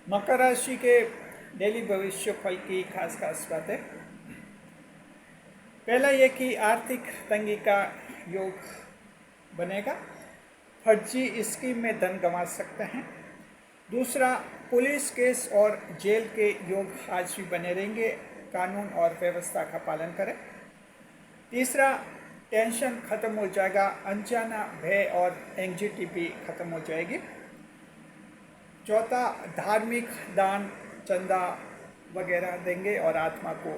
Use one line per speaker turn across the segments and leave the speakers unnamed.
मकर राशि के डेली भविष्य फल की खास बातें। पहला ये कि आर्थिक तंगी का योग बनेगा, फर्जी स्कीम में धन गंवा सकते हैं। दूसरा, पुलिस केस और जेल के योग आज भी बने रहेंगे, कानून और व्यवस्था का पालन करें। तीसरा, टेंशन खत्म हो जाएगा, अनजाना भय और एंग्जाइटी भी खत्म हो जाएगी। चौथा, धार्मिक दान चंदा वगैरह देंगे और आत्मा को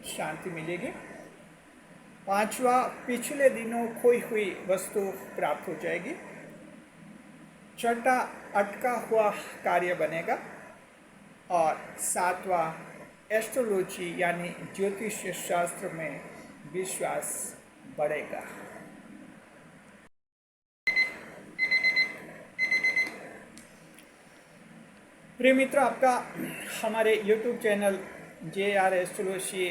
शांति मिलेगी। पांचवा, पिछले दिनों खोई हुई वस्तु प्राप्त हो जाएगी। छठा, अटका हुआ कार्य बनेगा। और सातवां, एस्ट्रोलॉजी यानी ज्योतिष शास्त्र में विश्वास बढ़ेगा। प्रिय मित्र, आपका हमारे YouTube चैनल JR एस्ट्रोलॉजी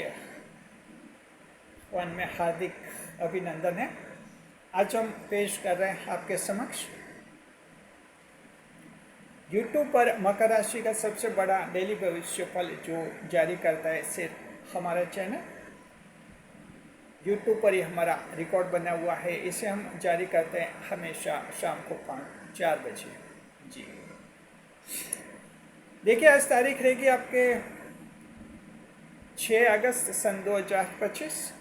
1 में हार्दिक अभिनंदन है। आज हम पेश कर रहे हैं आपके समक्ष YouTube पर मकर राशि का सबसे बड़ा डेली भविष्य फल जो जारी करता है सिर्फ हमारा चैनल। YouTube पर ही हमारा रिकॉर्ड बना हुआ है, इसे हम जारी करते हैं हमेशा शाम को 4 बजे। जी देखिए, आज तारीख रहेगी आपके 6 अगस्त सन 2025,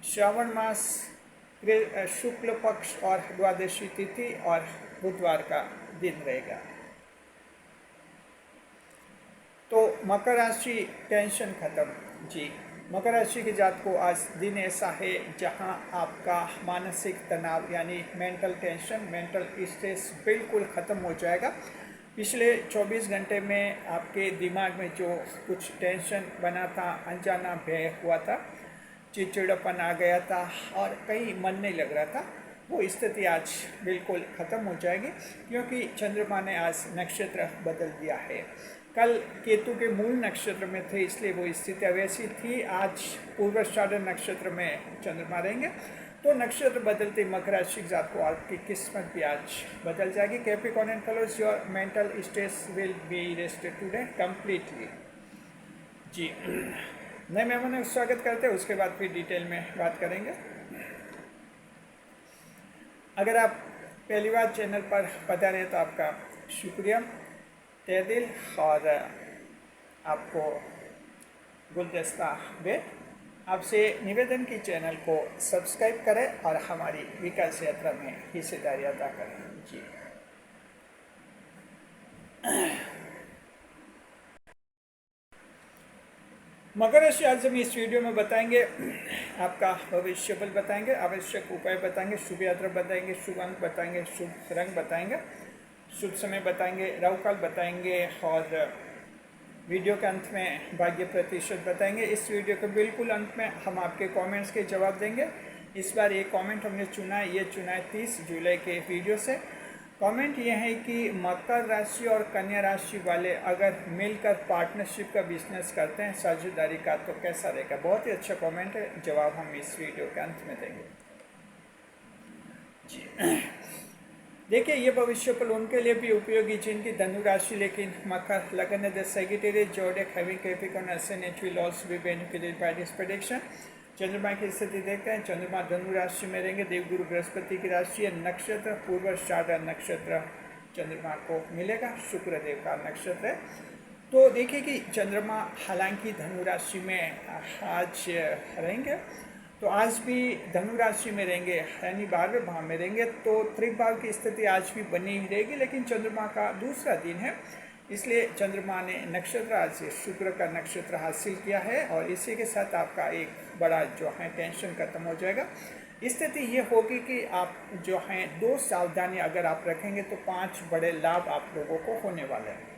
श्रावण मास शुक्ल पक्ष और द्वादशी तिथि और बुधवार का दिन रहेगा। तो मकर राशि टेंशन खत्म। जी, मकर राशि के जात को आज दिन ऐसा है जहां आपका मानसिक तनाव यानी मेंटल टेंशन, मेंटल स्ट्रेस बिल्कुल ख़त्म हो जाएगा। पिछले 24 घंटे में आपके दिमाग में जो कुछ टेंशन बना था, अनजाना भय हुआ था, चिड़चिड़ापन आ गया था और कहीं मन नहीं लग रहा था, वो स्थिति आज बिल्कुल ख़त्म हो जाएगी, क्योंकि चंद्रमा ने आज नक्षत्र बदल दिया है। कल केतु के मूल नक्षत्र में थे, इसलिए वो स्थिति वैसी थी। आज पूर्वाषाढ़ नक्षत्र में चंद्रमा रहेंगे, तो नक्षत्र बदलते मकर राशि जात को आपकी किस्मत भी आज बदल जाएगी। Capricorn and fellows, your mental stress will be rested today completely. जी, नए मेहमानों का स्वागत करते हैं, उसके बाद फिर डिटेल में बात करेंगे। अगर आप पहली बार चैनल पर पधारे हैं तो आपका शुक्रिया तहे दिल, और आपको गुलदस्ता भेंट। आपसे निवेदन की चैनल को सब्सक्राइब करें और हमारी विकास यात्रा में हिस्सेदारी अदा करें। जी, मकर राशि, आज हम इस वीडियो में बताएंगे आपका भविष्य फल बताएंगे, आवश्यक उपाय बताएंगे, शुभ यात्रा बताएंगे, शुभ अंक बताएंगे, शुभ रंग बताएंगे, शुभ समय बताएंगे, राहुकाल बताएंगे और वीडियो के अंत में भाग्य प्रतिशत बताएंगे। इस वीडियो के बिल्कुल अंत में हम आपके कमेंट्स के जवाब देंगे। इस बार ये कमेंट हमने चुना है 30 जुलाई के वीडियो से। कमेंट ये है कि मकर राशि और कन्या राशि वाले अगर मिलकर पार्टनरशिप का बिजनेस करते हैं, साझेदारी का, तो कैसा रहेगा। बहुत ही अच्छा कमेंट है, जवाब हम इस वीडियो के अंत में देंगे। जी देखिए, ये भविष्य फल उनके लिए भी उपयोगी जिनकी धनु राशि लेकिन मकर लगन है। द सेक्रेटरी जोड़े having Capricorn ascendant will also be benefited by this prediction। चंद्रमा की स्थिति देखते हैं। चंद्रमा धनु राशि में रहेंगे, देवगुरु बृहस्पति की राशि है, नक्षत्र पूर्वाषाढ़ नक्षत्र चंद्रमा को मिलेगा, शुक्र देव का नक्षत्र है। तो देखिए कि चंद्रमा हालांकि धनु राशि में आज रहेंगे, तो आज भी धनु राशि में रहेंगे यानी 12वें भाव में रहेंगे, तो त्रिभाव की स्थिति आज भी बनी ही रहेगी। लेकिन चंद्रमा का दूसरा दिन है, इसलिए चंद्रमा ने नक्षत्र आज से शुक्र का नक्षत्र हासिल किया है, और इसी के साथ आपका एक बड़ा जो है टेंशन खत्म हो जाएगा। स्थिति ये होगी कि आप जो हैं 2 सावधानी अगर आप रखेंगे तो 5 बड़े लाभ आप लोगों को होने वाले हैं।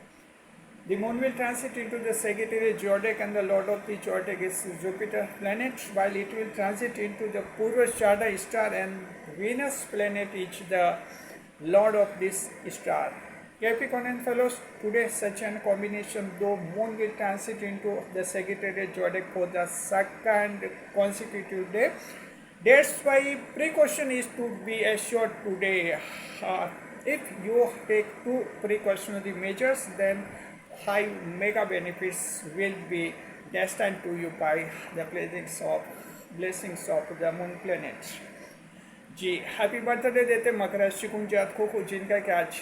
The moon will transit into the Sagittarius zodiac, and the lord of the zodiac is Jupiter planet, while it will transit into the Purvashada star, and Venus planet is the lord of this star. Capricorn and fellows, today such an combination, though moon will transit into the Sagittarius zodiac for the second consecutive day. That's why precaution is to be assured today. If you take 2 precautionary measures, then 5 mega benefits will be destined to you by the blessings of the moon planets. जी happy birthday देते मकर राशि कुंभ जातकों को जिनका कि आज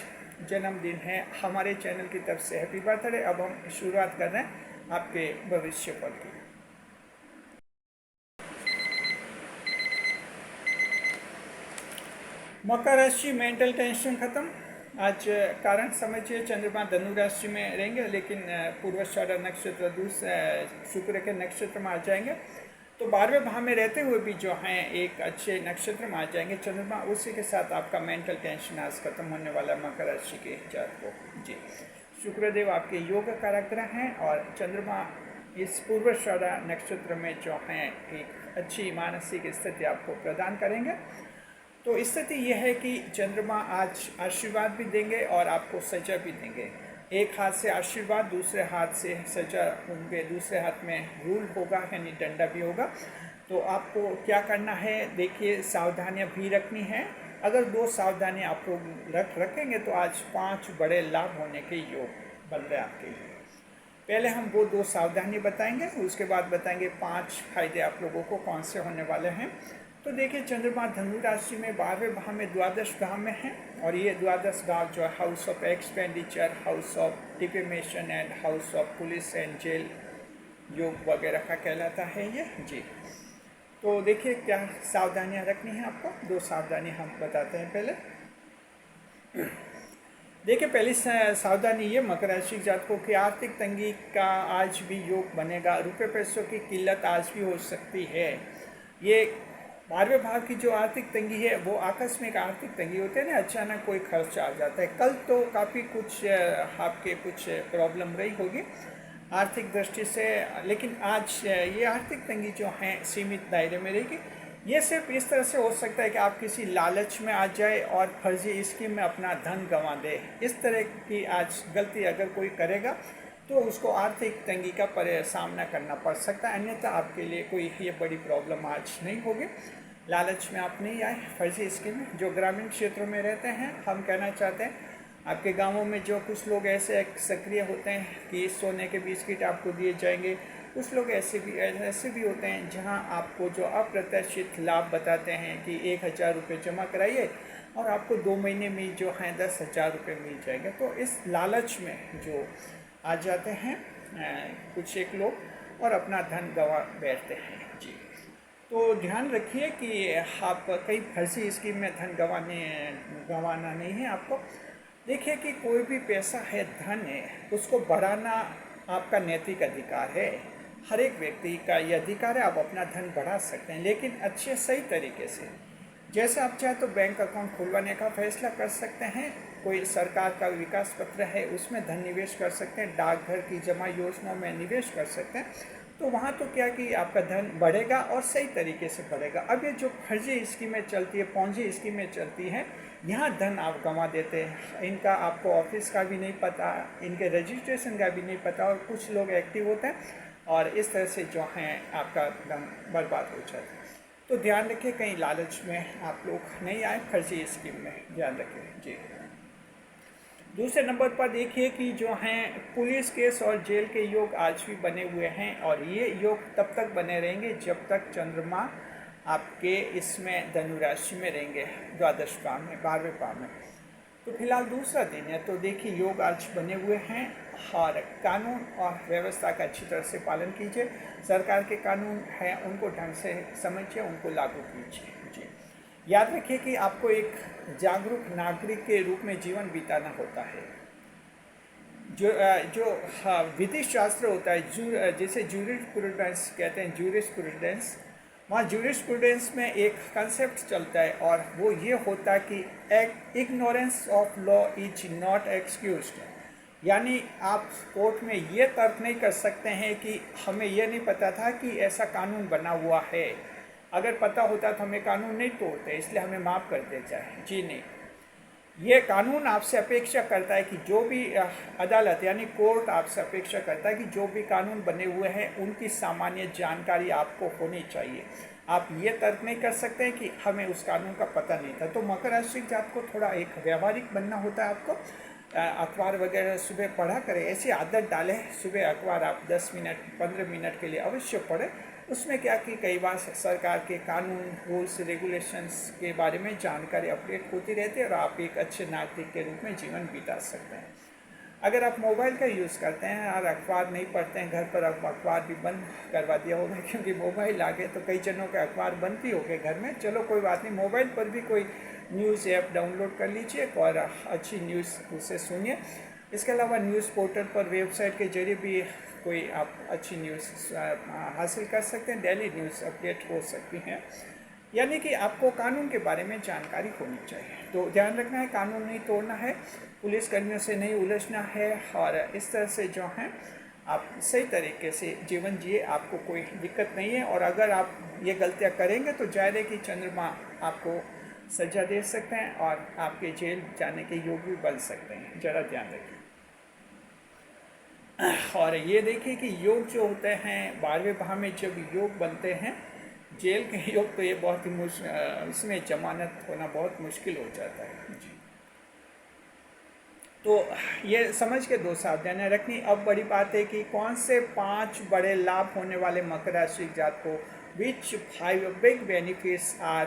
जन्मदिन है। हमारे चैनल की तरफ से हैप्पी बर्थडे। अब हम शुरुआत कर रहे हैं आपके भविष्य फल की। मकर राशि मेंटल टेंशन खत्म। आज कारण समझिए चंद्रमा धनु राशि में रहेंगे, लेकिन पूर्वाषाढ़ा नक्षत्र शुक्र के नक्षत्र में आ जाएंगे, तो 12वें भाव में रहते हुए भी जो हैं एक अच्छे नक्षत्र में आ जाएंगे चंद्रमा। उसी के साथ आपका मेंटल टेंशन आज खत्म होने वाला मकर राशि के जातकों जी। शुक्रदेव आपके योग कारक ग्रह हैं और चंद्रमा इस पूर्वाषाढ़ा नक्षत्र में जो हैं एक अच्छी मानसिक स्थिति आपको प्रदान करेंगे। तो स्थिति यह है कि चंद्रमा आज आशीर्वाद भी देंगे और आपको सजा भी देंगे। एक हाथ से आशीर्वाद, दूसरे हाथ से सजा होंगे, दूसरे हाथ में रूल होगा यानी डंडा भी होगा। तो आपको क्या करना है, देखिए सावधानियां भी रखनी है। अगर 2 सावधानियां आप लोग रखेंगे तो आज 5 बड़े लाभ होने के योग बन रहे हैं आपके लिए। पहले हम वो 2 सावधानी बताएंगे, उसके बाद बताएंगे 5 फायदे आप लोगों को कौन से होने वाले हैं। तो देखिए चंद्रमा धनु राशि में 12वें भाव में द्वादश भाव में है, और ये द्वादश भाव जो है house of expenditure, house of defamation and house of police and jail योग वगैरह का कहलाता है ये जी। तो देखिए क्या सावधानियां रखनी है आपको। 2 सावधानी हम बताते हैं पहले। देखिए पहली सावधानी ये मकर राशि जातकों की आर्थिक तंगी का आज भी योग बनेगा। रुपये पैसों की किल्लत आज भी हो सकती है। ये 12वें भाव की जो आर्थिक तंगी है वो आकस्मिक आर्थिक तंगी होते हैं ना, अचानक कोई खर्च आ जाता है। कल तो काफ़ी कुछ आपके कुछ प्रॉब्लम रही होगी आर्थिक दृष्टि से, लेकिन आज ये आर्थिक तंगी जो है सीमित दायरे में रहेगी। ये सिर्फ इस तरह से हो सकता है कि आप किसी लालच में आ जाए और फर्जी स्कीम में अपना धन गंवा दे। इस तरह की आज गलती अगर कोई करेगा तो उसको आर्थिक तंगी का सामना करना पड़ सकता है, अन्यथा आपके लिए कोई ये बड़ी प्रॉब्लम आज नहीं होगी। लालच में आप नहीं आए, फर्जी स्कीम में। जो ग्रामीण क्षेत्रों में रहते हैं, हम कहना चाहते हैं आपके गांवों में जो कुछ लोग ऐसे सक्रिय होते हैं कि सोने के बिस्किट आपको दिए जाएंगे, कुछ लोग ऐसे भी होते हैं जहां आपको जो अप्रत्याशित लाभ बताते हैं कि 1000 रुपये जमा कराइए और आपको 2 महीने में जो है 10,000 रुपये मिल जाएंगे। तो इस लालच में जो आ जाते हैं कुछ एक लोग और अपना धन गंवा बैठते हैं जी। तो ध्यान रखिए कि आप कई फर्जी स्कीम में धन गंवाना नहीं है आपको। देखिए कि कोई भी पैसा है, धन है, उसको बढ़ाना आपका नैतिक अधिकार है। हर एक व्यक्ति का ये अधिकार है, आप अपना धन बढ़ा सकते हैं, लेकिन अच्छे सही तरीके से। जैसे आप चाहे तो बैंक अकाउंट खुलवाने का फैसला कर सकते हैं, कोई सरकार का विकास पत्र है उसमें धन निवेश कर सकते हैं, डाकघर की जमा योजनाओं में निवेश कर सकते हैं। तो वहाँ तो क्या कि आपका धन बढ़ेगा और सही तरीके से बढ़ेगा। अब ये जो फर्जी स्कीमें चलती है, पॉन्जी स्कीमें चलती हैं, यहाँ धन आप गंवा देते हैं। इनका आपको ऑफिस का भी नहीं पता, इनके रजिस्ट्रेशन का भी नहीं पता, और कुछ लोग एक्टिव होते हैं और इस तरह से जो हैं आपका धन बर्बाद हो जाता है। तो ध्यान रखिए कहीं लालच में आप लोग नहीं आए, फर्जी स्कीम में ध्यान रखिए जी। दूसरे नंबर पर देखिए कि जो हैं पुलिस केस और जेल के योग आज भी बने हुए हैं, और ये योग तब तक बने रहेंगे जब तक चंद्रमा आपके इसमें धनु राशि में रहेंगे, द्वादश भाव में, 12वें भाव में। तो फिलहाल दूसरा दिन है, तो देखिए योग आज बने हुए हैं और कानून और व्यवस्था का अच्छी तरह से पालन कीजिए। सरकार के कानून हैं उनको ढंग से समझिए, उनको लागू कीजिए जी। याद रखिए कि आपको एक जागरूक नागरिक के रूप में जीवन बिताना होता है। जो विधि शास्त्र होता है, जिसे जूरिस्प्रूडेंस कहते हैं, जूरिस्प्रूडेंस, वहाँ जूरिस्प्रूडेंस में एक कंसेप्ट चलता है और वो ये होता है कि ignorance of law is not excused. यानी आप कोर्ट में ये तर्क नहीं कर सकते हैं कि हमें ये नहीं पता था कि ऐसा कानून बना हुआ है, अगर पता होता तो हमें कानून नहीं तोड़ते, इसलिए हमें माफ़ कर दिया जाए। जी नहीं, ये कानून आपसे अपेक्षा करता है कि जो भी अदालत यानी कोर्ट आपसे अपेक्षा करता है कि जो भी कानून बने हुए हैं उनकी सामान्य जानकारी आपको होनी चाहिए। आप ये तर्क नहीं कर सकते हैं कि हमें उस कानून का पता नहीं था। तो मकर राशि जात को थोड़ा एक व्यवहारिक बनना होता है आपको। अखबार वगैरह सुबह पढ़ा करें, ऐसी आदत डालें। सुबह अखबार आप 10 मिनट 15 मिनट के लिए अवश्य पढ़ें। उसमें क्या कि कई बार सरकार के कानून, रूल्स, रेगुलेशंस के बारे में जानकारी अपडेट होती रहती है और आप एक अच्छे नागरिक के रूप में जीवन बिता सकते हैं। अगर आप मोबाइल का यूज़ करते हैं और अखबार नहीं पढ़ते हैं, घर पर आप अखबार भी बंद करवा दिया होगा क्योंकि मोबाइल आ गए, तो कई जनों के अखबार बंद भी हो गए घर में। चलो कोई बात नहीं, मोबाइल पर भी कोई न्यूज़ ऐप डाउनलोड कर लीजिए और अच्छी न्यूज़ उसे सुनिए। इसके अलावा न्यूज़ पोर्टल पर, वेबसाइट के जरिए भी कोई आप अच्छी न्यूज़ हासिल कर सकते हैं। डेली न्यूज़ अपडेट हो सकती हैं। यानी कि आपको कानून के बारे में जानकारी होनी चाहिए। तो ध्यान रखना है, कानून नहीं तोड़ना है, पुलिस कर्मियों से नहीं उलझना है और इस तरह से जो है आप सही तरीके से जीवन जिए, आपको कोई दिक्कत नहीं है। और अगर आप ये गलतियां करेंगे तो जाहिर है कि चंद्रमा आपको सजा दे सकते हैं और आपके जेल जाने के योग भी बन सकते हैं। ज़रा ध्यान रखिए। और ये देखिए कि योग जो होते हैं 12वें भाव में जब योग बनते हैं, जेल के योग, तो ये बहुत ही इसमें जमानत होना बहुत मुश्किल हो जाता है जी। तो ये समझ के दो सावधानियाँ रखनी। अब बड़ी बात है कि कौन से 5 बड़े लाभ होने वाले मकर राशि जात को, which 5 big benefits are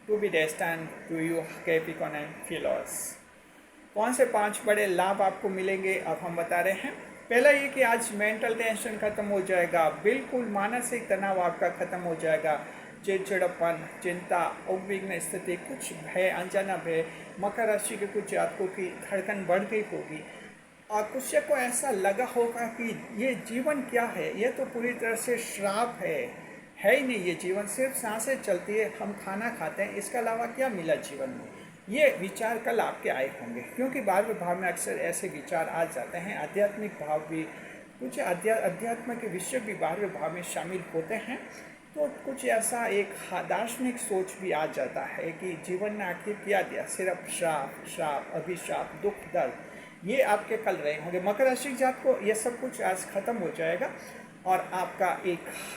to be destined to you Capricorn and fellows. कौन से 5 बड़े लाभ आपको मिलेंगे अब हम बता रहे हैं। पहला ये कि आज मेंटल टेंशन खत्म हो जाएगा, बिल्कुल मानसिक तनाव आपका खत्म हो जाएगा। चिड़चिड़ापन, चिंता, उद्विग्न स्थिति, कुछ भय, अनजाना भय, मकर राशि के कुछ जातकों की धड़कन बढ़ गई होगी और कुछ को ऐसा लगा होगा कि ये जीवन क्या है, ये तो पूरी तरह से श्राप है ही नहीं। ये जीवन सिर्फ सांसें चलती है, हम खाना खाते हैं, इसके अलावा क्या मिला जीवन में। ये विचार कल आपके आए होंगे क्योंकि 12वें भाव में अक्सर ऐसे विचार आ जाते हैं। आध्यात्मिक भाव भी, कुछ अध्यात्म के विषय भी 12वें भाव में शामिल होते हैं। तो कुछ ऐसा एक दार्शनिक सोच भी आ जाता है कि जीवन में आखिर क्या दिया, सिर्फ श्राप, अभिशाप, दुख, दर्द, ये आपके कल रहे होंगे। मकर राशि जात को ये सब कुछ आज खत्म हो जाएगा और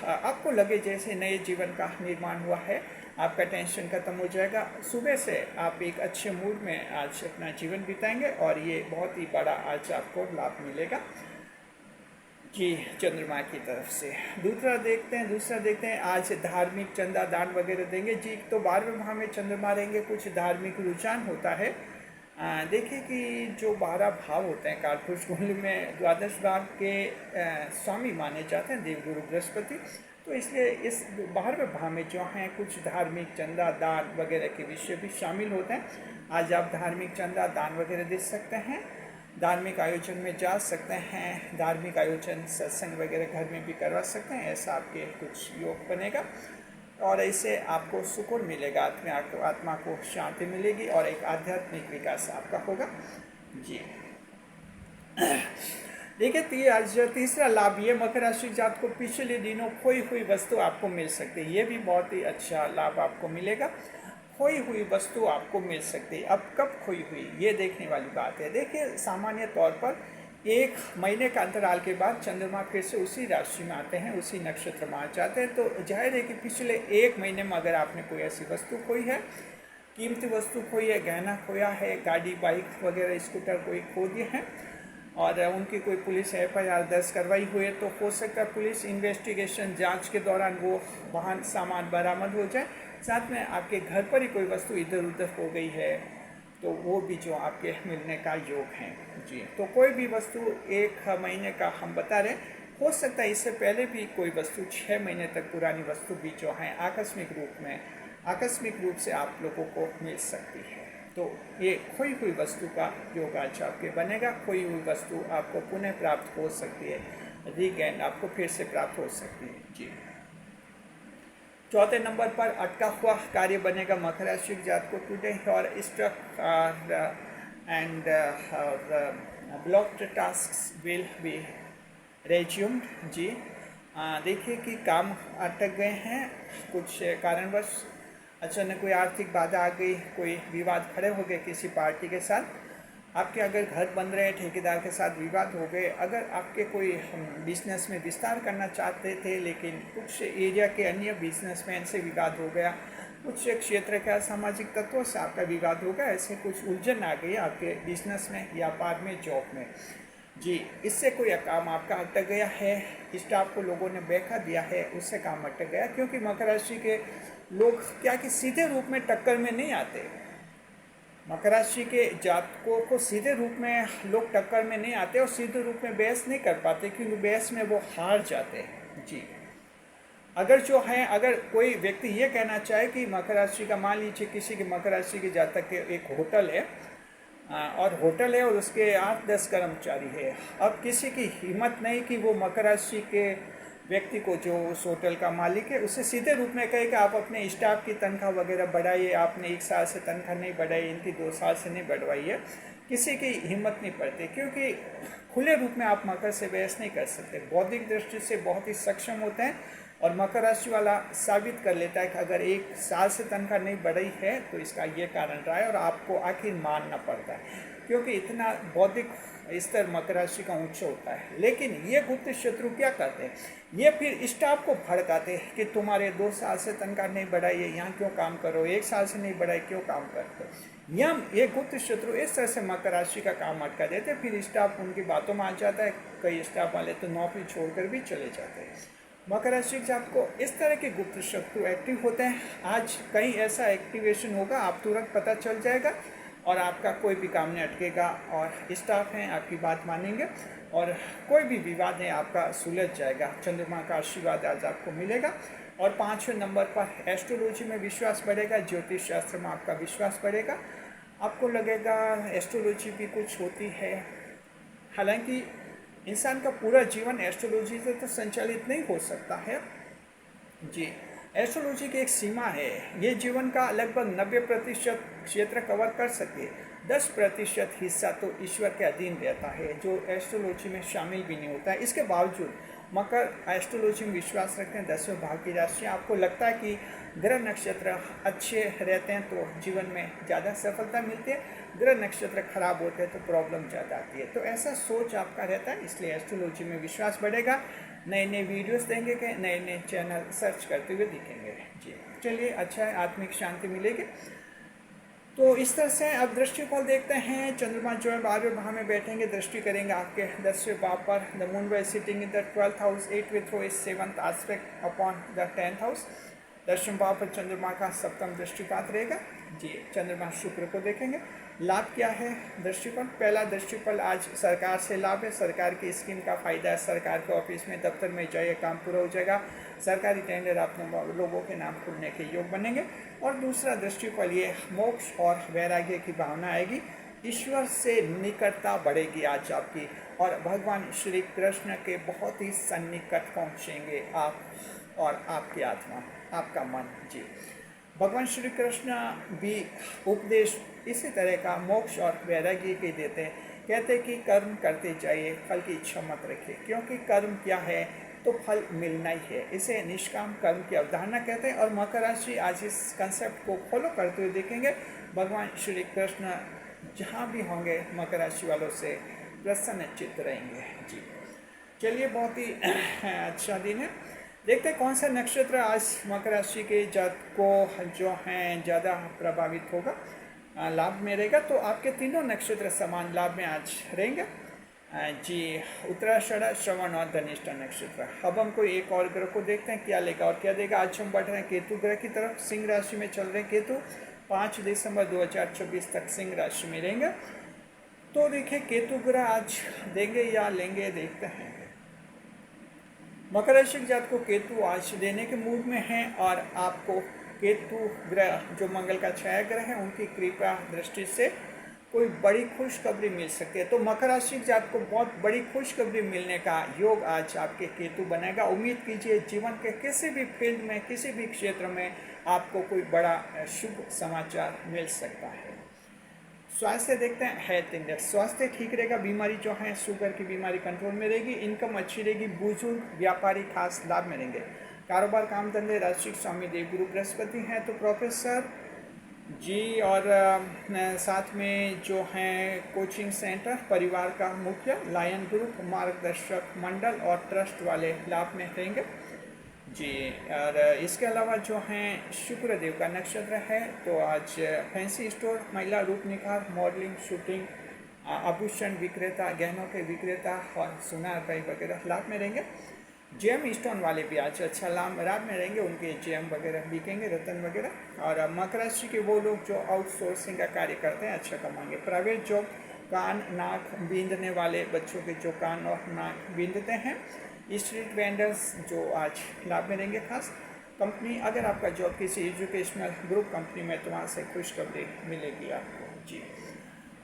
आपको लगे जैसे नए जीवन का निर्माण हुआ है। आपका टेंशन खत्म हो जाएगा। सुबह से आप एक अच्छे मूड में आज अपना जीवन बिताएंगे और ये बहुत ही बड़ा आज आपको लाभ मिलेगा जी चंद्रमा की तरफ से। दूसरा देखते हैं आज धार्मिक चंदा दान वगैरह देंगे जी। तो 12वें भाव में चंद्रमा रहेंगे, कुछ धार्मिक रुझान होता है। देखिए कि जो 12 भाव होते हैं कालपुरुष कुंडली में, द्वादश भाव के स्वामी माने जाते हैं देवगुरु बृहस्पति। तो इसलिए इस 12वें भाव में जो हैं कुछ धार्मिक चंदा दान वगैरह के विषय भी शामिल होते हैं। आज आप धार्मिक चंदा दान वगैरह दे सकते हैं, धार्मिक आयोजन में जा सकते हैं, धार्मिक आयोजन सत्संग वगैरह घर में भी करवा सकते हैं। ऐसा आपके कुछ योग बनेगा और इससे आपको सुकून मिलेगा, आत्मा को शांति मिलेगी और एक आध्यात्मिक विकास आपका होगा जी। देखिए आज तीसरा लाभ ये मकर राशि जात को पिछले दिनों खोई हुई वस्तु आपको मिल सकती है। ये भी बहुत ही अच्छा लाभ आपको मिलेगा। खोई हुई वस्तु आपको मिल सकती है। अब कब खोई हुई, ये देखने वाली बात है। देखिए सामान्य तौर पर 1 महीने का अंतराल के बाद चंद्रमा फिर से उसी राशि में आते हैं, उसी नक्षत्र में आ जाते हैं। तो जाहिर है कि पिछले 1 महीने में अगर आपने कोई ऐसी वस्तु खोई है, कीमती वस्तु खोई है, गहना खोया है, गाड़ी बाइक वगैरह स्कूटर कोई खो दिए हैं और उनकी कोई पुलिस FIR दर्ज करवाई हुई है, तो हो सकता है पुलिस इन्वेस्टिगेशन जांच के दौरान वो वाहन सामान बरामद हो जाए। साथ में आपके घर पर ही कोई वस्तु इधर उधर हो गई है तो वो भी जो आपके मिलने का योग है जी। तो कोई भी वस्तु 1 महीने का हम बता रहे, हो सकता है इससे पहले भी कोई वस्तु 6 महीने तक पुरानी वस्तु भी जो है आकस्मिक रूप से आप लोगों को मिल सकती है। तो ये खोई हुई वस्तु का योग आज आपके बनेगा। खोई हुई वस्तु आपको पुनः प्राप्त हो सकती है, रीगेन आपको फिर से प्राप्त हो सकती है जी। चौथे नंबर पर अटका हुआ कार्य बनेगा मकर राशि जात को। Today your struck and blocked tasks will be resumed जी। देखिए कि काम अटक गए हैं कुछ कारणवश, अचानक कोई आर्थिक बाधा आ गई, कोई विवाद खड़े हो गए किसी पार्टी के साथ, आपके अगर घर बन रहे हैं ठेकेदार के साथ विवाद हो गए, अगर आपके कोई बिजनेस में विस्तार करना चाहते थे लेकिन कुछ एरिया के अन्य बिजनेसमैन से विवाद हो गया, कुछ क्षेत्र का सामाजिक तत्वों से आपका विवाद होगा, ऐसे कुछ उलझन आ गई आपके बिजनेस में, व्यापार में, जॉब में। जी, इससे कोई काम आपका अटक गया है, स्टाफ को लोगों ने बहका दिया है, उससे काम अटक गया। क्योंकि मकर राशि के लोग क्या कि सीधे रूप में टक्कर में नहीं आते। मकर राशि के जातकों को सीधे रूप में लोग टक्कर में नहीं आते और सीधे रूप में बहस नहीं कर पाते, क्योंकि बहस में वो हार जाते हैं। जी, अगर कोई व्यक्ति ये कहना चाहे कि मकर राशि का, मान लीजिए किसी के मकर राशि के जातक के एक होटल है और उसके 8-10 कर्मचारी है। अब किसी की हिम्मत नहीं कि वो मकर राशि के व्यक्ति को, जो उस होटल का मालिक है, उसे सीधे रूप में कहे कि आप अपने स्टाफ की तनख्वाह वगैरह बढ़ाइए, आपने 1 साल से तनख्वाह नहीं बढ़ाई, इनकी 2 साल से नहीं बढ़वाई है। किसी की हिम्मत नहीं पड़ती, क्योंकि खुले रूप में आप मकर से बहस नहीं कर सकते। बौद्धिक दृष्टि से बहुत ही सक्षम होते हैं और मकर राशि वाला साबित कर लेता है कि अगर 1 साल से तनख्वाह नहीं बढ़ी है तो इसका ये कारण रहा है और आपको आखिर मानना पड़ता है, क्योंकि इतना बौद्धिक स्तर मकर राशि का ऊंचा होता है। लेकिन ये गुप्त शत्रु क्या करते हैं, ये फिर स्टाफ को भड़काते हैं कि तुम्हारे 2 साल से तनख्वाह नहीं बढ़ाई है, यहाँ क्यों काम करो, 1 साल से नहीं बढ़ाई क्यों काम करते हो। ये गुप्त शत्रु इस तरह से मकर राशि का काम अटका देते, फिर स्टाफ उनकी बातों में आ जाता है। कई स्टाफ वाले तो नौकरी छोड़कर भी चले जाते हैं। मकर राशि के आपको इस तरह के गुप्त शत्रु एक्टिव होते हैं। आज कहीं ऐसा एक्टिवेशन होगा, आप तुरंत पता चल जाएगा और आपका कोई भी काम नहीं अटकेगा और स्टाफ हैं आपकी बात मानेंगे और कोई भी विवाद है आपका सुलझ जाएगा। चंद्रमा का आशीर्वाद आज आपको मिलेगा। और 5वें नंबर पर एस्ट्रोलॉजी में विश्वास बढ़ेगा, ज्योतिष शास्त्र में आपका विश्वास बढ़ेगा। आपको लगेगा एस्ट्रोलॉजी भी कुछ होती है, हालांकि इंसान का पूरा जीवन एस्ट्रोलॉजी से तो संचालित नहीं हो सकता है। जी, एस्ट्रोलॉजी की एक सीमा है, ये जीवन का लगभग 90% क्षेत्र कवर कर सके। 10% हिस्सा तो ईश्वर के अधीन रहता है, जो एस्ट्रोलॉजी में शामिल भी नहीं होता है। इसके बावजूद मकर एस्ट्रोलॉजी में विश्वास रखते हैं। 10वें भाव की राशि, आपको लगता है कि ग्रह नक्षत्र अच्छे रहते हैं तो जीवन में ज़्यादा सफलता मिलती है, ग्रह नक्षत्र खराब होते हैं तो प्रॉब्लम ज़्यादा आती है। तो ऐसा सोच आपका रहता है, इसलिए एस्ट्रोलॉजी में विश्वास बढ़ेगा। नए नए वीडियोस देंगे कि नए नए चैनल सर्च करते हुए दिखेंगे। जी, चलिए, अच्छा है, आत्मिक शांति मिलेगी। तो इस तरह से अब दृष्टिकोण देखते हैं। चंद्रमा जो है 12वें भाव में बैठेंगे, दृष्टि करेंगे आपके 10वें भाव पर। The moon which is sitting in the 12th house, 8th through is 7th aspect upon the 10th house. 10वें भाव पर चंद्रमा का सप्तम दृष्टिपात रहेगा। जी, चंद्रमा शुक्र को देखेंगे। लाभ क्या है दृष्टिकोण? पहला दृष्टिकोण आज सरकार से लाभ है, सरकार की स्कीम का फायदा है, सरकार के ऑफिस में, दफ्तर में जाइए, काम पूरा हो जाएगा, सरकारी टेंडर अपने लोगों के नाम खुलने के योग बनेंगे। और दूसरा दृष्टिकोण ये मोक्ष और वैराग्य की भावना आएगी, ईश्वर से निकटता बढ़ेगी आज आपकी, और भगवान श्री कृष्ण के बहुत ही सन्निकट पहुँचेंगे आप और आपकी आत्मा, आपका मन। जी, भगवान श्री कृष्ण भी उपदेश इसी तरह का मोक्ष और वैराग्य के देते हैं। कहते हैं कि कर्म करते जाइए, फल की इच्छा मत रखिए, क्योंकि कर्म क्या है तो फल मिलना ही है। इसे निष्काम कर्म की अवधारणा कहते हैं। और मकर राशि आज इस कंसेप्ट को फॉलो करते हुए देखेंगे। भगवान श्री कृष्ण जहाँ भी होंगे मकर राशि वालों से प्रसन्नचित्त रहेंगे। जी, चलिए, बहुत ही अच्छा दिन है। देखते हैं कौन सा नक्षत्र आज मकर राशि के जातकों जो हैं ज़्यादा प्रभावित होगा, लाभ में रहेगा। तो आपके तीनों नक्षत्र समान लाभ में आज रहेंगे। जी, उत्तराषाढ़, श्रवण और धनिष्ठा नक्षत्र। अब हम कोई एक और ग्रह को देखते हैं क्या लेगा और क्या देगा। आज हम बढ़ रहे हैं केतु ग्रह की तरफ। सिंह राशि में चल रहे केतु 5 दिसंबर 2024 तक सिंह राशि में रहेंगे। तो देखिए केतु ग्रह आज देंगे या लेंगे, देखते हैं। मकर राशि के जातकों को केतु आज देने के मूड में हैं और आपको केतु ग्रह जो मंगल का छाया ग्रह है उनकी कृपा दृष्टि से कोई बड़ी खुशखबरी मिल सकती है। तो मकर राशि के जातकों को बहुत बड़ी खुशखबरी मिलने का योग आज आपके केतु बनेगा। उम्मीद कीजिए जीवन के किसी भी फील्ड में, किसी भी क्षेत्र में आपको कोई बड़ा शुभ समाचार मिल सकता है। स्वास्थ्य देखते हैं, हेल्थ इंडेक्स। स्वास्थ्य ठीक रहेगा, बीमारी जो है शुगर की बीमारी कंट्रोल में रहेगी, इनकम अच्छी रहेगी, बुजुर्ग व्यापारी खास लाभ में रहेंगे। कारोबार, काम धंधे, राशि स्वामी देवगुरु बृहस्पति हैं तो प्रोफेसर जी, और साथ में जो हैं कोचिंग सेंटर, परिवार का मुखिया, लायन ग्रुप, मार्गदर्शक मंडल और ट्रस्ट वाले लाभ में रहेंगे। जी। और इसके अलावा जो हैं शुक्रदेव का नक्षत्र है, तो आज फैंसी स्टोर, महिला रूप निखार, मॉडलिंग, शूटिंग, आभूषण विक्रेता, गहनों के विक्रेता और सुनार भाई वगैरह लाभ में रहेंगे। जेम स्टोन वाले भी आज अच्छा लाभ में रहेंगे, उनके जेम वगैरह बिकेंगे, रतन वगैरह। और मकर राशि के वो लोग जो आउटसोर्सिंग का कार्य करते हैं अच्छा कमाएंगे। प्राइवेट जॉब, कान नाक बींदने वाले बच्चों के जो कान और नाक बींदते हैं, स्ट्रीट वेंडर्स जो आज लाभ में रहेंगे खास। कंपनी, अगर आपका जॉब किसी एजुकेशनल ग्रुप कंपनी में, तो वहाँ से खुशखबरी मिलेगी आपको। जी।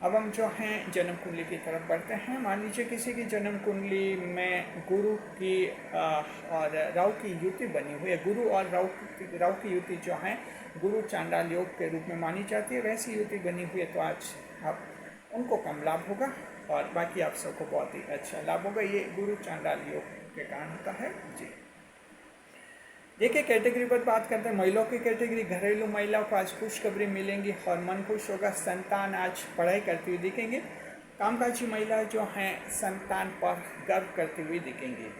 अब हम जो हैं जन्म कुंडली की तरफ बढ़ते हैं। मान लीजिए किसी की जन्म कुंडली में गुरु की और राहु की युति बनी हुई है। गुरु और राहु की युति जो है गुरु चांडाल योग के रूप में मानी जाती है, वैसी युति बनी हुई है, तो आज आप उनको कम लाभ होगा और बाकी आप सबको बहुत ही अच्छा लाभ होगा। ये गुरु चांडाल योग के कारण होता है। जी। देखिए कैटेगरी पर बात करते हैं। महिलाओं की कैटेगरी, घरेलू महिलाओं को आज खुशखबरी मिलेंगी और मन खुश होगा। संतान आज पढ़ाई करती हुई दिखेंगे। कामकाजी महिलाएं जो हैं संतान पर गर्व करती हुई दिखेंगी।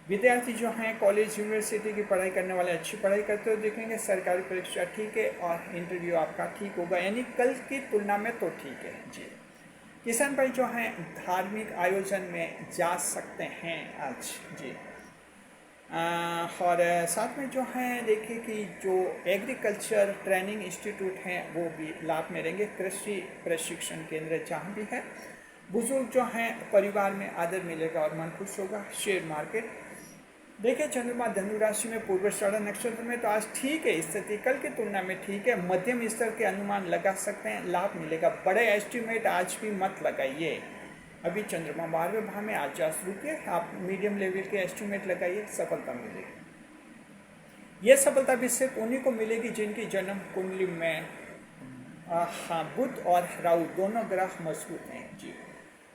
विद्यार्थी जो हैं कॉलेज यूनिवर्सिटी की पढ़ाई करने वाले अच्छी पढ़ाई करते हुए दिखेंगे। सरकारी परीक्षा ठीक है और इंटरव्यू आपका ठीक होगा, यानी कल की तुलना में तो ठीक है। जी। किसान भाई जो हैं धार्मिक आयोजन में जा सकते हैं आज। जी। और साथ में जो है देखिए कि जो एग्रीकल्चर ट्रेनिंग इंस्टीट्यूट हैं वो भी लाभ में रहेंगे। कृषि प्रशिक्षण केंद्र जहाँ भी है। बुजुर्ग जो हैं परिवार में आदर मिलेगा और मन खुश होगा। शेयर मार्केट, देखिए चंद्रमा धनु राशि में पूर्वाषाढ़ा नक्षत्र में, तो आज ठीक है स्थिति, कल की तुलना में ठीक है। मध्यम स्तर के अनुमान लगा सकते हैं, लाभ मिलेगा। बड़े एस्टिमेट आज भी मत लगाइए, अभी चंद्रमा 12वें भाव में, आज जा शुरू किए, आप मीडियम लेवल के एस्टिमेट लगाइए, सफलता मिलेगी। ये सफलता भी सिर्फ उन्हीं को मिलेगी जिनकी जन्म कुंडली में हाँ बुध और राहु दोनों ग्रह मजबूत हैं। जी।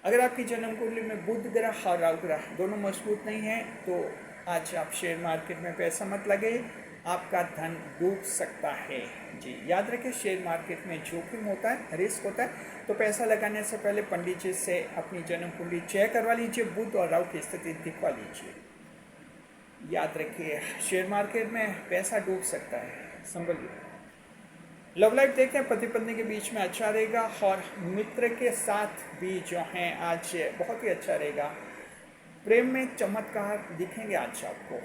अगर आपकी जन्म कुंडली में बुध ग्रह और राहु ग्रह दोनों मजबूत नहीं हैं, तो आज आप शेयर मार्केट में पैसा मत लगाइए, आपका धन डूब सकता है। जी। याद रखिए शेयर मार्केट में जोखिम होता है, रिस्क होता है, तो पैसा लगाने से पहले पंडित जी से अपनी जन्म कुंडली चेक करवा लीजिए, बुध और राहु की स्थिति दिखवा लीजिए। याद रखिए शेयर मार्केट में पैसा डूब सकता है, संभलिए। लव लाइफ देखते हैं, पति पत्नी के बीच में अच्छा रहेगा और मित्र के साथ भी जो हैं आज बहुत ही अच्छा रहेगा। प्रेम में चमत्कार दिखेंगे आज आपको।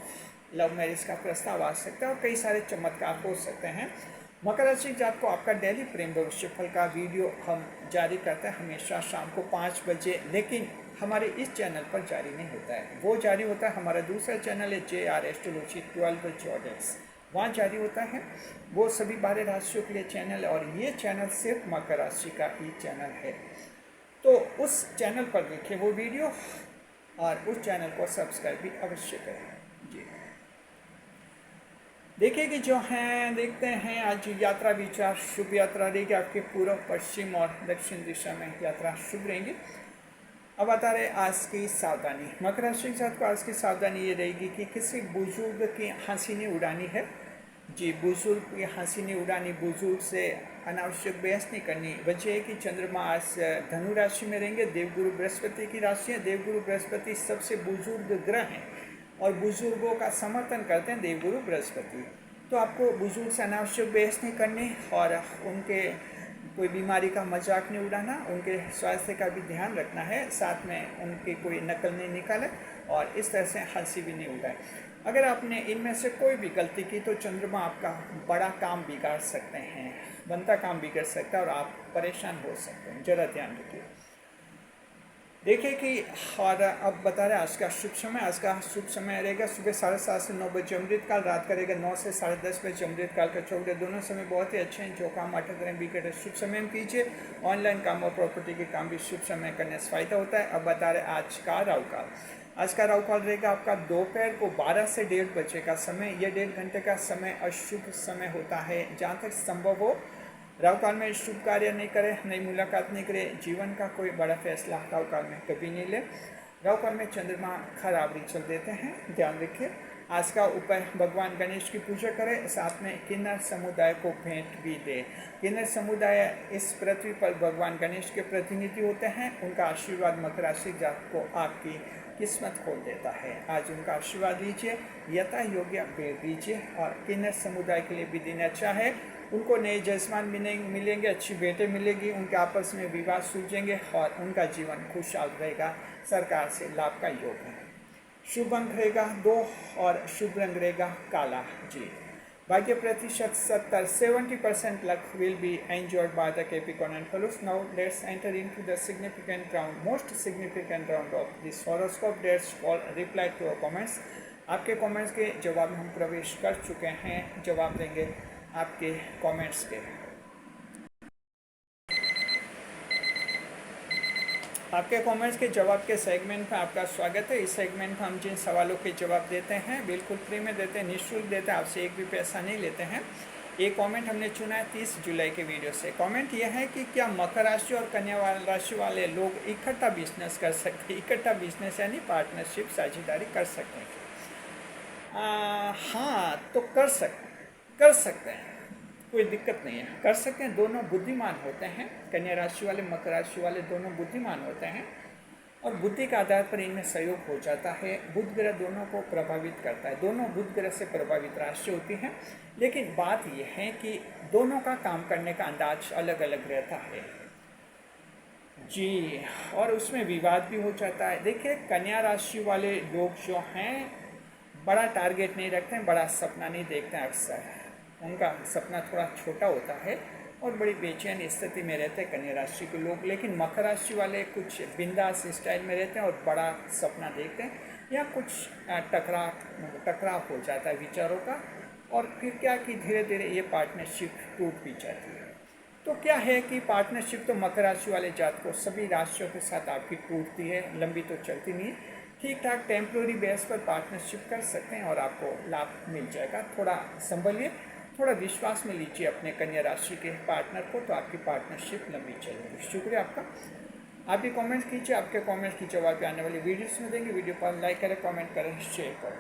लव मैरिज का प्रस्ताव आ सकता है और कई सारे चमत्कार हो सकते हैं। मकर राशि जात को आपका डेली प्रेम भविष्य फल का वीडियो हम जारी करते हैं हमेशा शाम को 5 बजे, लेकिन हमारे इस चैनल पर जारी नहीं होता है, वो जारी होता है हमारा दूसरा चैनल है JR एस्ट्रोलॉजी 12 जॉर्डेक्स, वहाँ जारी होता है। वो सभी 12 राशियों के लिए चैनल है और ये चैनल सिर्फ मकर राशि का ही चैनल है, तो उस चैनल पर देखिए वो वीडियो और उस चैनल को सब्सक्राइब भी अवश्य करें। जी। देखिए कि जो हैं देखते हैं आज यात्रा विचार, शुभ यात्रा रहेगी आपके पूर्व पश्चिम और दक्षिण दिशा में यात्रा शुभ रहेंगी। अब आता रहे आज की सावधानी। मकर राशि के साथ को आज की सावधानी ये रहेगी कि किसी बुजुर्ग की हंसी नहीं उड़ानी है। जी। बुजुर्ग की हंसी नहीं उड़ानी, बुजुर्ग से अनावश्यक बहस नहीं करनी। वजह है कि चंद्रमा आज धनु राशि में रहेंगे, देवगुरु बृहस्पति की राशि है। देवगुरु बृहस्पति सबसे बुजुर्ग ग्रह हैं और बुजुर्गों का समर्थन करते हैं देवगुरु बृहस्पति, तो आपको बुजुर्ग से अनावश्यक बहस नहीं करनी और उनके कोई बीमारी का मजाक नहीं उड़ाना, उनके स्वास्थ्य का भी ध्यान रखना है, साथ में उनकी कोई नकल नहीं निकाले और इस तरह से हंसी भी नहीं उड़ाए। अगर आपने इनमें से कोई भी गलती की तो चंद्रमा आपका बड़ा काम बिगाड़ सकते हैं, बनता काम बिगड़ सकता है और आप परेशान हो सकते हैं, जरा ध्यान रखिए। देखिए कि और अब बता रहे हैं आज का शुभ समय। आज का शुभ समय रहेगा सुबह 7:30 से 9 बजे अमृतकाल, रात करेगा 9 से 10:30 बजे अमृतकाल का चौक। दोनों समय बहुत ही अच्छे हैं, जो काम अटक रहे हैं बिगड़ रहे शुभ समय में कीजिए। ऑनलाइन काम और प्रॉपर्टी के काम भी शुभ समय करने से फायदा होता है। अब बता रहे आज का राहु काल। आज का राहु काल रहेगा आपका दोपहर को 12 से 1:30 बजे का समय। यह 1.5 घंटे का समय अशुभ समय होता है। जहाँ तक संभव हो राहु काल में शुभ कार्य नहीं करें, नई मुलाकात नहीं करें, जीवन का कोई बड़ा फैसला राहु काल में कभी नहीं ले। राहु काल में चंद्रमा खराब रिचल देते हैं, ध्यान रखिए। आज का उपाय भगवान गणेश की पूजा करें, साथ में किन्नर समुदाय को भेंट भी दें। किन्नर समुदाय इस पृथ्वी पर भगवान गणेश के प्रतिनिधि होते हैं। उनका आशीर्वाद मकर राशि जातक को आपकी किस्मत खोल देता है। आज उनका आशीर्वाद लीजिए, यथा योग्य भेंट दीजिए और किन्नर समुदाय के लिए भी दिन अच्छा है। उनको नए जजमान मिलेंगे, अच्छी बेटे मिलेगी, उनके आपस में विवाद सूझेंगे और उनका जीवन खुशहाल रहेगा। सरकार से लाभ का योग है। शुभ अंक रहेगा 2 और शुभ रंग रहेगा काला। जी, भाग्य प्रतिशत 70% luck will be enjoyed by the Capricorn and Taurus. Now let's enter into the significant round, most significant round of this horoscope. Let's all reply to your comments. आपके कमेंट्स के जवाब में हम प्रवेश कर चुके हैं, जवाब देंगे आपके कमेंट्स के। आपके कमेंट्स के जवाब के सेगमेंट में आपका स्वागत है। इस सेगमेंट में हम जिन सवालों के जवाब देते हैं बिल्कुल फ्री में देते हैं, निःशुल्क देते हैं, आपसे एक भी पैसा नहीं लेते हैं। एक कमेंट हमने चुना है 30 जुलाई के वीडियो से। कमेंट यह है कि क्या मकर राशि और कन्या राशि वाले लोग इकट्ठा बिजनेस कर सकते हैं? इकट्ठा बिजनेस यानी पार्टनरशिप, साझेदारी कर सकते हैं? हाँ, तो कर सकते हैं, कोई दिक्कत नहीं है, कर सकते हैं। दोनों बुद्धिमान होते हैं, कन्या राशि वाले मकर राशि वाले दोनों बुद्धिमान होते हैं और बुद्धि के आधार पर इनमें सहयोग हो जाता है। बुध ग्रह दोनों को प्रभावित करता है, दोनों बुध ग्रह से प्रभावित राशि होती हैं। लेकिन बात यह है कि दोनों का काम करने का अंदाज अलग अलग रहता है जी, और उसमें विवाद भी हो जाता है। देखिए, कन्या राशि वाले लोग जो हैं बड़ा टारगेट नहीं रखते हैं, बड़ा सपना नहीं देखते हैं। अक्सर उनका सपना थोड़ा छोटा होता है और बड़ी बेचैन स्थिति में रहते हैं कन्या राशि के लोग। लेकिन मकर राशि वाले कुछ बिंदास स्टाइल में रहते हैं और बड़ा सपना देखते हैं, या कुछ टकराव हो जाता है विचारों का, और फिर क्या कि धीरे धीरे ये पार्टनरशिप टूट भी जाती है। तो क्या है कि पार्टनरशिप तो मकर राशि वाले जातकों सभी राशियों के साथ आपकी टूटती है, लंबी तो चलती नहीं है। ठीक ठाक टेम्प्रोरी बेस पर पार्टनरशिप कर सकते हैं और आपको लाभ मिल जाएगा। थोड़ा संभलिए, थोड़ा विश्वास में लीजिए अपने कन्या राशि के पार्टनर को, तो आपकी पार्टनरशिप लंबी चलेगी। शुक्रिया आपका। आप भी कमेंट्स कीजिए, आपके कमेंट्स की जवाब आने वाली वीडियोस में देंगे। वीडियो पर लाइक करें, कमेंट करें, शेयर करें।